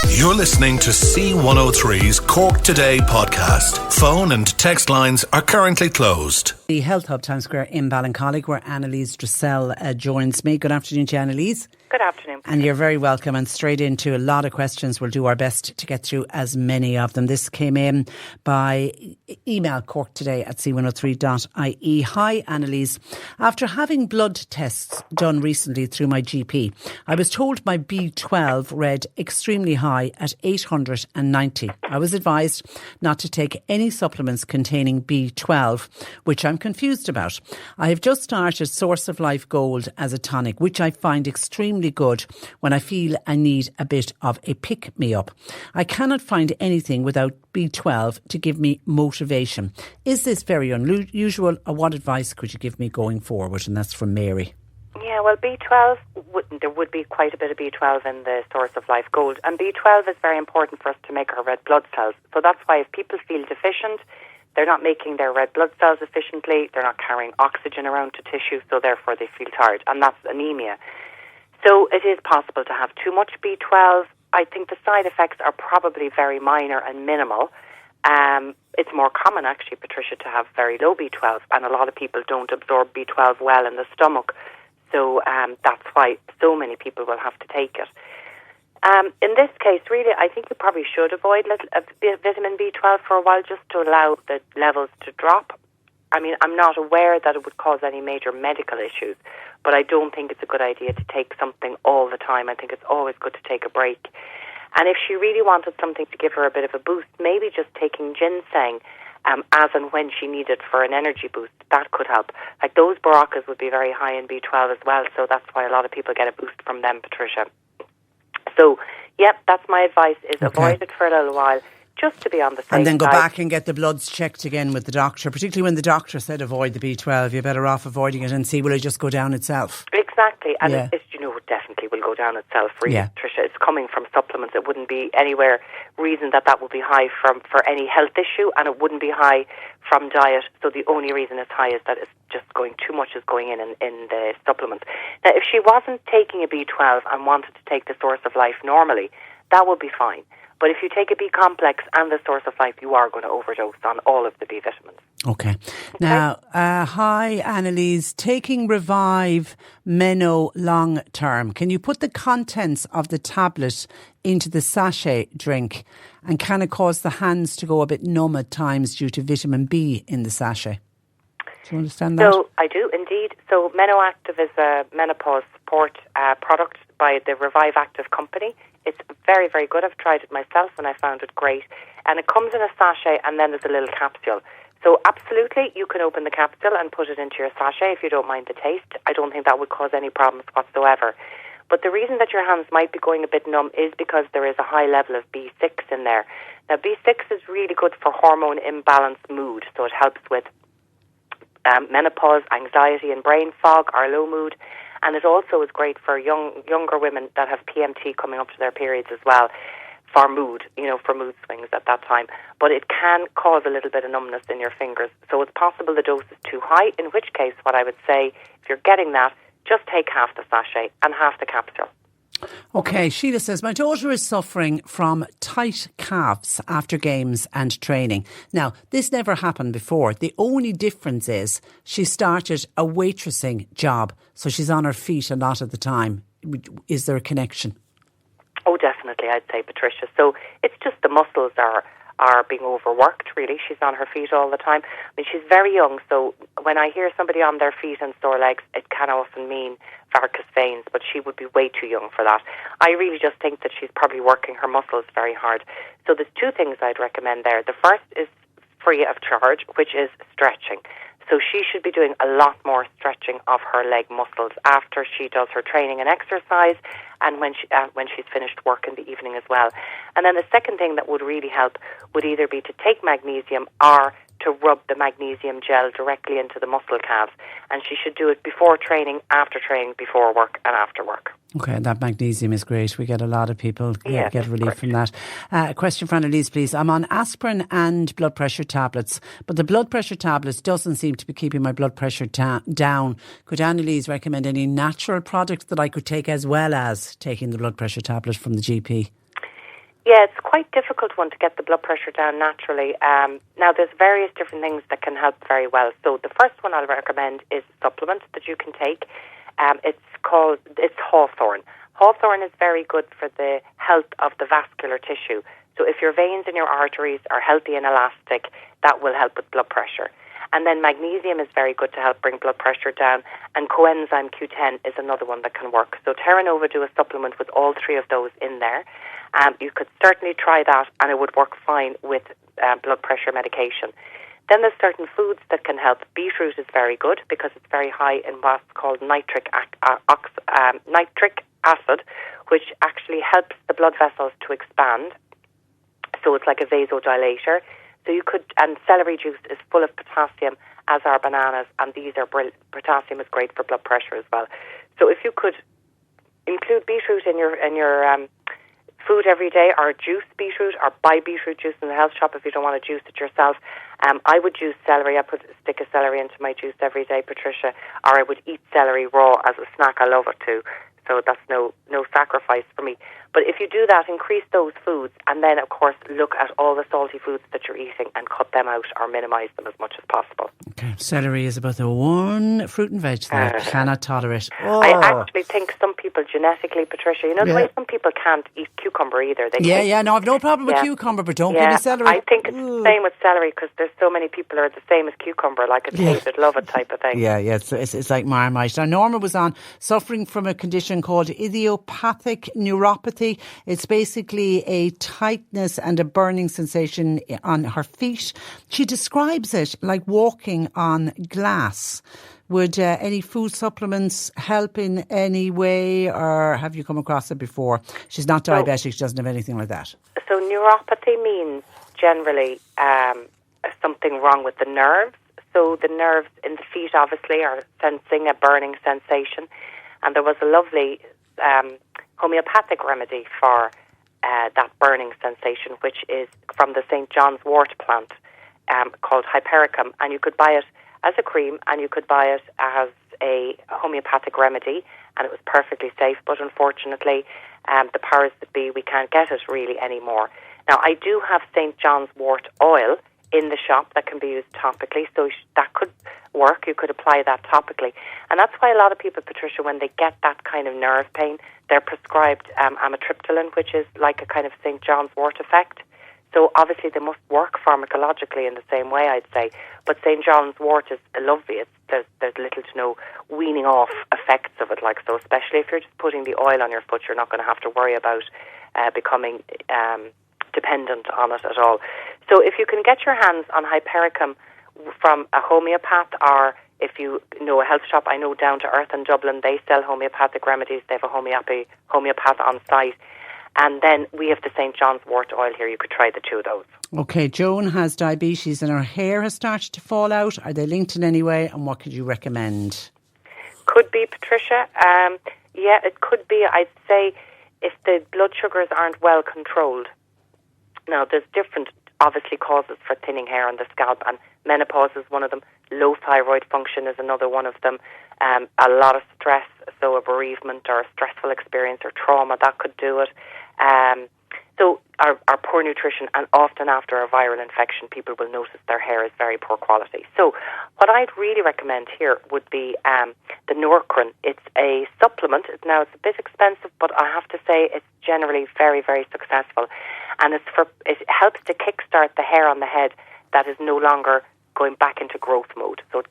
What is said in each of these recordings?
You're listening to C103's Cork Today podcast. Phone and text lines are currently closed. The Health Hub Times Square in Ballincollig, where Annalise Dressel joins me. Good afternoon to you, Annalise. Good afternoon. And you're very welcome, and straight into a lot of questions. We'll do our best to get through as many of them. This came in by email, corktoday@c103.ie. Hi Annalise, after having blood tests done recently through my GP, I was told my B12 read extremely high at 890. I was advised not to take any supplements containing B12, which I'm confused about. I have just started Source of Life Gold as a tonic, which I find extremely good when I feel I need a bit of a pick-me-up. I cannot find anything without B12 to give me motivation. Is this very unusual, or what advice could you give me going forward? And that's from Mary. Yeah, well, B12, there would be quite a bit of B12 in the Source of Life Gold. And B12 is very important for us to make our red blood cells. So that's why if people feel deficient, they're not making their red blood cells efficiently, they're not carrying oxygen around to tissue, so therefore they feel tired. And that's anemia. So it is possible to have too much B12. I think the side effects are probably very minor and minimal. It's more common, actually, Patricia, to have very low B12, and a lot of people don't absorb B12 well in the stomach. So that's why so many people will have to take it. In this case, really, I think you probably should avoid vitamin B12 for a while, just to allow the levels to drop. I mean, I'm not aware that it would cause any major medical issues, but I don't think it's a good idea to take something all the time. I think it's always good to take a break. And if she really wanted something to give her a bit of a boost, maybe just taking ginseng as and when she needed for an energy boost, that could help. Like those Baraccas would be very high in B12 as well, so that's why a lot of people get a boost from them, Patricia. So, yep, that's my advice, is avoid it for a little while, just to be on the safe side. And then go back and get the bloods checked again with the doctor, particularly when the doctor said avoid the B12. You're better off avoiding it and see, will it just go down itself? Exactly. And it definitely will go down itself, really, Tricia. It's coming from supplements. It wouldn't be anywhere reason that would be high for any health issue, and it wouldn't be high from diet. So the only reason it's high is that it's just too much is going in the supplements. Now, if she wasn't taking a B12 and wanted to take the Source of Life normally, that would be fine. But if you take a B complex and the Source of Life, you are going to overdose on all of the B vitamins. Okay. Now, hi Annalise, taking Revive Meno long term, can you put the contents of the tablet into the sachet drink, and can it cause the hands to go a bit numb at times due to vitamin B in the sachet? Do you understand that? So I do indeed. So MenoActive is a menopause support product by the Revive Active company. It's very, very good. I've tried it myself and I found it great. And it comes in a sachet and then there's a little capsule. So absolutely, you can open the capsule and put it into your sachet if you don't mind the taste. I don't think that would cause any problems whatsoever. But the reason that your hands might be going a bit numb is because there is a high level of B6 in there. Now, B6 is really good for hormone imbalance mood. So it helps with menopause, anxiety and brain fog, or low mood. And it also is great for younger women that have PMT coming up to their periods as well, for mood, for mood swings at that time. But it can cause a little bit of numbness in your fingers. So it's possible the dose is too high, in which case what I would say, if you're getting that, just take half the sachet and half the capsule. Okay, Sheila says, my daughter is suffering from tight calves after games and training. Now, this never happened before. The only difference is she started a waitressing job, so she's on her feet a lot of the time. Is there a connection? Oh, definitely, I'd say, Patricia. So it's just the muscles are being overworked, really. She's on her feet all the time. I mean, she's very young, so when I hear somebody on their feet and sore legs, it can often mean varicose veins, but she would be way too young for that. I really just think that she's probably working her muscles very hard. So there's two things I'd recommend there. The first is free of charge, which is stretching. So she should be doing a lot more stretching of her leg muscles after she does her training and exercise, and when she's finished work in the evening as well. And then the second thing that would really help would either be to take magnesium or to rub the magnesium gel directly into the muscle calves. And she should do it before training, after training, before work and after work. Okay, that magnesium is great. We get a lot of people get relief from that. A question for Annalise, please. I'm on aspirin and blood pressure tablets, but the blood pressure tablets doesn't seem to be keeping my blood pressure down. Could Annalise recommend any natural products that I could take as well as taking the blood pressure tablet from the GP? Yeah, it's quite difficult one to get the blood pressure down naturally. Now, there's various different things that can help very well. So the first one I'll recommend is a supplement that you can take. It's hawthorn. Hawthorn is very good for the health of the vascular tissue. So if your veins and your arteries are healthy and elastic, that will help with blood pressure. And then magnesium is very good to help bring blood pressure down. And coenzyme Q10 is another one that can work. So Terra Nova do a supplement with all three of those in there. You could certainly try that, and it would work fine with blood pressure medication. Then there's certain foods that can help. Beetroot is very good because it's very high in what's called nitric acid, which actually helps the blood vessels to expand. So it's like a vasodilator. So you could, and celery juice is full of potassium, as are bananas, and these are potassium is great for blood pressure as well. So if you could include beetroot in your food every day, or juice beetroot, or buy beetroot juice in the health shop if you don't want to juice it yourself. I would juice celery. I put a stick of celery into my juice every day, Patricia, or I would eat celery raw as a snack. I love it too. So that's no sacrifice for me. But if you do that, increase those foods, and then, of course, look at all the salty foods that you're eating and cut them out or minimise them as much as possible. Okay. Celery is about the one fruit and veg that I cannot tolerate. Oh. I actually think some people genetically, Patricia, the way some people can't eat cucumber either. No, I've no problem with cucumber, but don't give me celery. I think it's the same with celery because there's so many people are the same as cucumber, like a hated, love it type of thing. Yeah, it's like Marmite. Now, Norma was on suffering from a condition called Idiopathic neuropathy. It's basically a tightness and a burning sensation on her feet. She describes it like walking on glass. Would any food supplements help in any way, or have you come across it before? She's not diabetic, she doesn't have anything like that. So neuropathy means generally something wrong with the nerves. So the nerves in the feet obviously are sensing a burning sensation. And there was a lovely homeopathic remedy for that burning sensation, which is from the St. John's wort plant called Hypericum. And you could buy it as a cream, and you could buy it as a homeopathic remedy, and it was perfectly safe. But unfortunately, the powers that be, we can't get it really anymore. Now, I do have St. John's wort oil in the shop that can be used topically, so that could work. You could apply that topically. And that's why a lot of people, Patricia, when they get that kind of nerve pain, they're prescribed amitriptyline, which is like a kind of St. John's wort effect. So obviously they must work pharmacologically in the same way, I'd say. But St. John's wort is lovely. There's little to no weaning off effects of it. Like, so especially if you're just putting the oil on your foot, you're not going to have to worry about becoming dependent on it at all. So if you can get your hands on Hypericum from a homeopath, or if you know a health shop, I know Down to Earth in Dublin, they sell homeopathic remedies. They have a homeopath on site. And then we have the St. John's wort oil here. You could try the two of those. Okay, Joan has diabetes and her hair has started to fall out. Are they linked in any way, and what could you recommend? Could be, Patricia. Yeah, it could be. I'd say if the blood sugars aren't well controlled. Now, there's different, obviously, causes for thinning hair on the scalp, and menopause is one of them. Low thyroid function is another one of them. A lot of stress, so a bereavement or a stressful experience or trauma, that could do it. So our poor nutrition, and often after a viral infection, people will notice their hair is very poor quality. So what I'd really recommend here would be the Norcrin. It's a supplement. Now, it's a bit expensive, but I have to say it's generally very, very successful. And it helps to kickstart the hair on the head that is no longer going back into growth mode. So it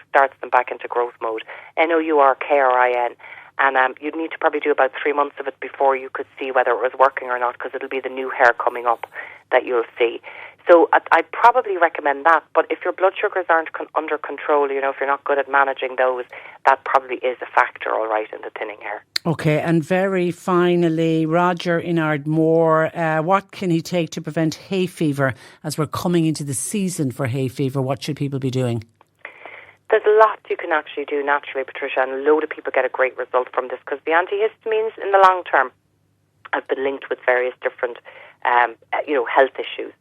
starts them back into growth mode. NOURKRIN. And you'd need to probably do about 3 months of it before you could see whether it was working or not, because it'll be the new hair coming up that you'll see. So I'd probably recommend that. But if your blood sugars aren't under control, if you're not good at managing those, that probably is a factor, all right, in the thinning hair. Okay, and very finally, Roger in Ardmore, what can he take to prevent hay fever as we're coming into the season for hay fever? What should people be doing? There's a lot you can actually do naturally, Patricia, and a load of people get a great result from this, because the antihistamines in the long term have been linked with various different health issues.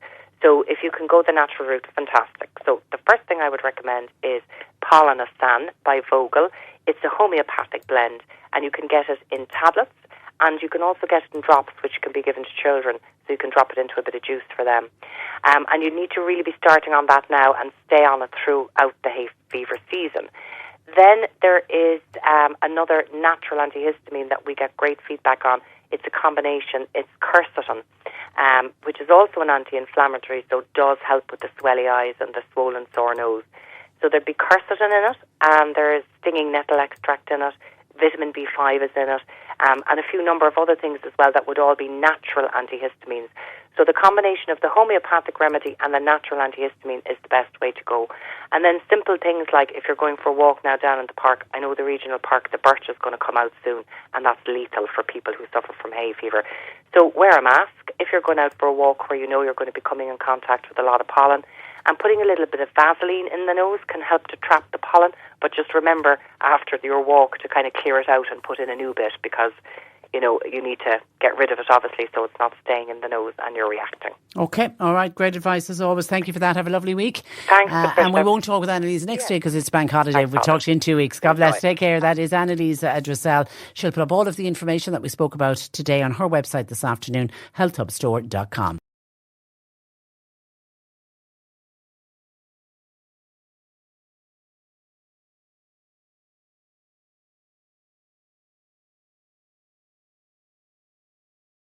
So if you can go the natural route, fantastic. So the first thing I would recommend is Polinasan by Vogel. It's a homeopathic blend, and you can get it in tablets, and you can also get it in drops, which can be given to children, so you can drop it into a bit of juice for them. And you need to really be starting on that now and stay on it throughout the hay fever season. Then there is another natural antihistamine that we get great feedback on. It's a combination. It's quercetin, which is also an anti-inflammatory, so it does help with the swelly eyes and the swollen sore nose. So there'd be quercetin in it, and there's stinging nettle extract in it, vitamin B5 is in it, and a few number of other things as well that would all be natural antihistamines. So the combination of the homeopathic remedy and the natural antihistamine is the best way to go. And then simple things like if you're going for a walk now down in the park, I know the regional park, the birch is going to come out soon, and that's lethal for people who suffer from hay fever. So wear a mask if you're going out for a walk where you know you're going to be coming in contact with a lot of pollen. And putting a little bit of Vaseline in the nose can help to trap the pollen. But just remember after your walk to kind of clear it out and put in a new bit, because you need to get rid of it, obviously, so it's not staying in the nose and you're reacting. Okay, all right, great advice as always. Thank you for that. Have a lovely week. Thanks. And we won't talk with Annalise next week because it's Bank Holiday. We'll talk to you in 2 weeks. God bless. Take care. That is Annalise Dressel. She'll put up all of the information that we spoke about today on her website this afternoon, healthhubstore.com.